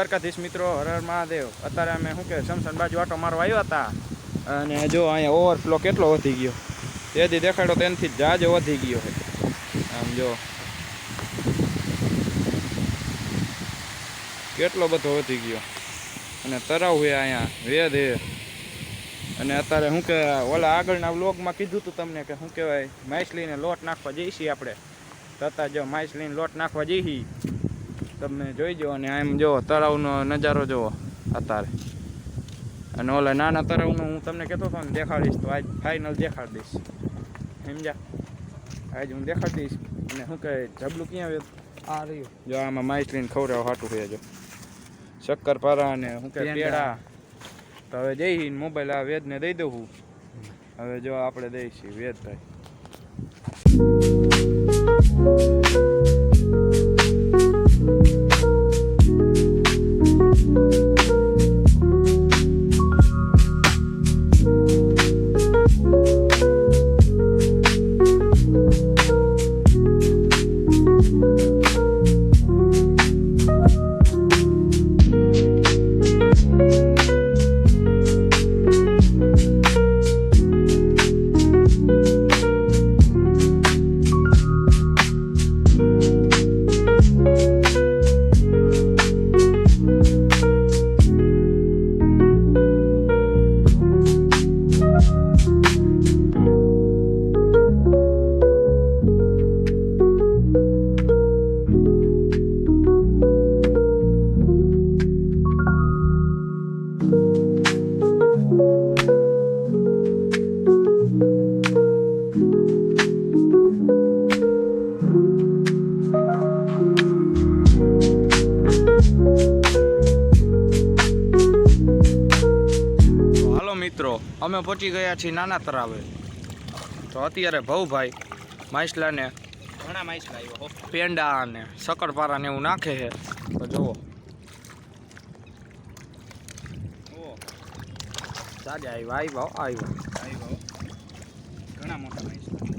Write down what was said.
દ્વારકાધીશ મિત્રો, હર હર મહાદેવ। અત્યારે અમે શું કે સમસન બાજુ આટો મારવા આવ્યા હતા અને જો અહીંયા ઓવરફ્લો કેટલો વધી ગયો, તેથી દેખાડો તેનાથી જાજો વધી ગયો છે। આમ જો કેટલો બધો વધી ગયો અને તરાવ છે અહીંયા વેદ છે। અને અત્યારે શું કે ઓલા આગળના વ્લોગમાં કીધું હતું તમને કે શું કહેવાય માછલીને લોટ નાખવા જઈશી આપણે, તો અત્યારે જો માછલીને લોટ નાખવા જઈશી, તમે જોઈજો। અને આમ જો તળાવનો નજારો જુઓ અત્યારે, અને ઓલા નાના તળાવનું હું તમને કહેતો હતો ને દેખાડીશ, તો આજ ફાઇનલ દેખાડી દઈશ, સમજ્યા? આજ હું દેખાડી દઈશ। અને શું કહે જબલું ક્યાં આ રહ્યું જો, આમાં માછલીને ખવડાવવા હાટું છે જો શક્કરપારા અને શું કહે પેડા। તો હવે જઈ મોબાઈલ આ વેદને દઈ દઉં હું, હવે જો આપણે દઈશી વેદભાઈ। મિત્રો અમે પહોંચી ગયા છીએ નાના તળાવે। તો અત્યારે ભવભાઈ માછલાને ઘણા માછલા આવ્યો પેંડા અને શક્કરપારા ને એવું નાખે છે, તો જુઓ સાજા આવ્યા ઘણા મોટા માછલા।